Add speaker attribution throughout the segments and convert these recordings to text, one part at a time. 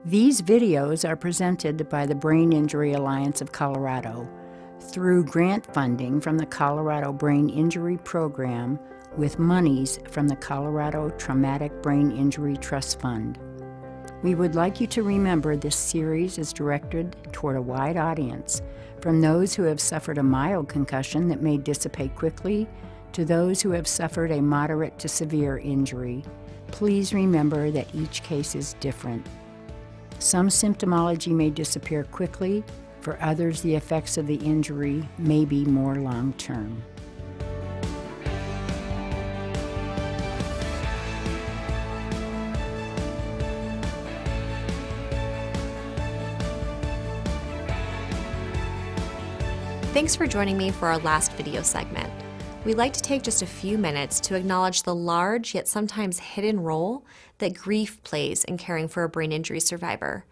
Speaker 1: These videos are presented by the Brain Injury Alliance of Colorado through grant funding from the Colorado Brain Injury Program with monies from the Colorado Traumatic Brain Injury Trust Fund. We would like you to remember this series is directed toward a wide audience, from those who have suffered a mild concussion that may dissipate quickly to those who have suffered a moderate to severe injury. Please remember that each case is different. Some symptomology may disappear quickly. For others, the effects of the injury may be more long-term.
Speaker 2: Thanks for joining me for our last video segment. We'd like to take just a few minutes to acknowledge the large yet sometimes hidden role that grief plays in caring for a brain injury survivor.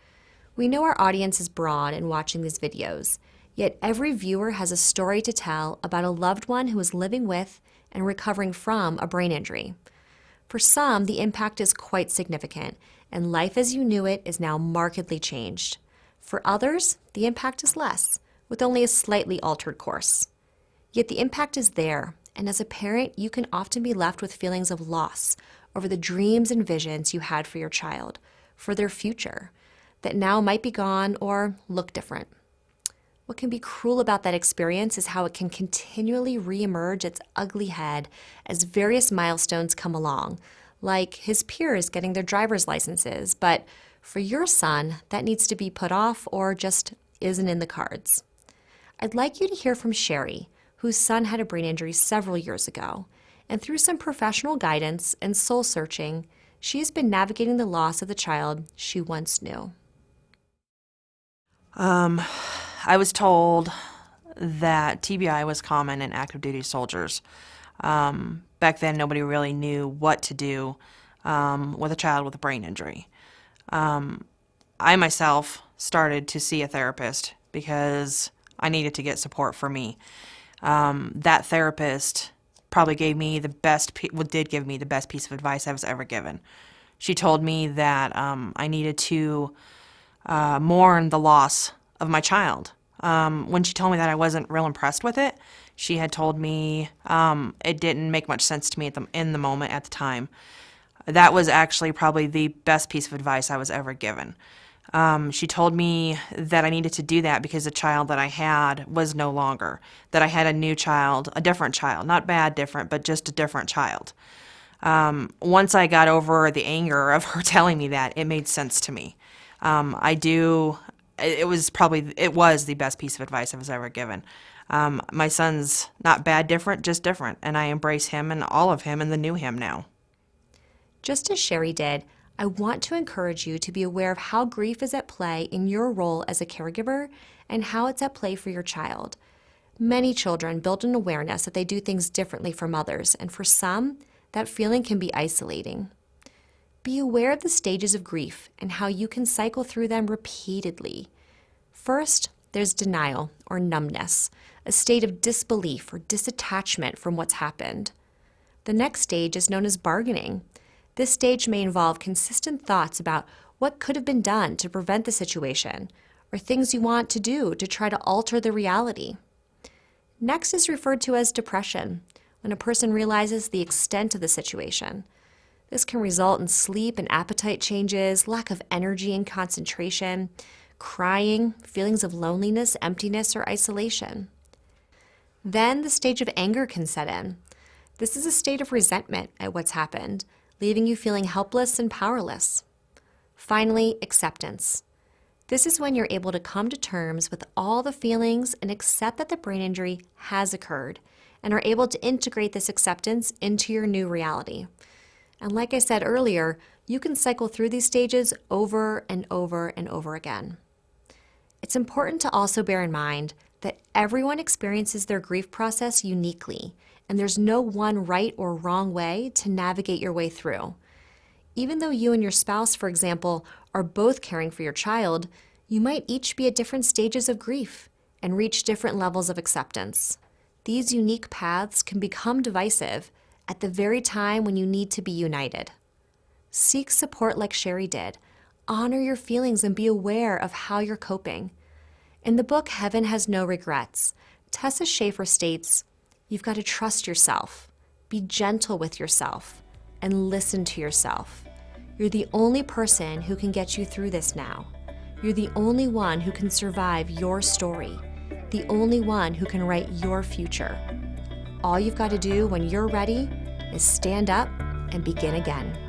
Speaker 2: We know our audience is broad in watching these videos, yet every viewer has a story to tell about a loved one who is living with and recovering from a brain injury. For some, the impact is quite significant, and life as you knew it is now markedly changed. For others, the impact is less, with only a slightly altered course. Yet the impact is there, and as a parent, you can often be left with feelings of loss over the dreams and visions you had for your child, for their future, that now might be gone or look different. What can be cruel about that experience is how it can continually reemerge its ugly head as various milestones come along, like his peers getting their driver's licenses, but for your son, that needs to be put off or just isn't in the cards. I'd like you to hear from Sherry, whose son had a brain injury several years ago, and through some professional guidance and soul searching, she has been navigating the loss of the child she once knew.
Speaker 3: I was told that TBI was common in active duty soldiers. Back then, nobody really knew what to do with a child with a brain injury. I myself started to see a therapist because I needed to get support for me. That therapist probably gave me did give me the best piece of advice I was ever given. She told me that I needed to mourn the loss of my child. When she told me that, I wasn't real impressed with it. She had told me it didn't make much sense to me in the moment at the time. That was actually probably the best piece of advice I was ever given. She told me that I needed to do that because the child that I had was no longer, that I had a new child, a different child, not bad different, but just a different child. Once I got over the anger of her telling me that, it made sense to me. It was the best piece of advice I was ever given. My son's not bad different, just different, and I embrace him and all of him and the new him now.
Speaker 2: Just as Sherry did, I want to encourage you to be aware of how grief is at play in your role as a caregiver and how it's at play for your child. Many children build an awareness that they do things differently from others, and for some, that feeling can be isolating. Be aware of the stages of grief and how you can cycle through them repeatedly. First, there's denial or numbness, a state of disbelief or disattachment from what's happened. The next stage is known as bargaining. This stage may involve consistent thoughts about what could have been done to prevent the situation, or things you want to do to try to alter the reality. Next is referred to as depression, when a person realizes the extent of the situation. This can result in sleep and appetite changes, lack of energy and concentration, crying, feelings of loneliness, emptiness, or isolation. Then the stage of anger can set in. This is a state of resentment at what's happened, leaving you feeling helpless and powerless. Finally, acceptance. This is when you're able to come to terms with all the feelings and accept that the brain injury has occurred, and are able to integrate this acceptance into your new reality. And like I said earlier, you can cycle through these stages over and over and over again. It's important to also bear in mind that everyone experiences their grief process uniquely, and there's no one right or wrong way to navigate your way through. Even though you and your spouse, for example, are both caring for your child, you might each be at different stages of grief and reach different levels of acceptance. These unique paths can become divisive at the very time when you need to be united. Seek support like Sherry did. honor your feelings and be aware of how you're coping. In the book, Heaven Has No Regrets, Tessa Schaefer states, you've got to trust yourself, be gentle with yourself, and listen to yourself. You're the only person who can get you through this now. You're the only one who can survive your story, the only one who can write your future. All you've got to do when you're ready is stand up and begin again.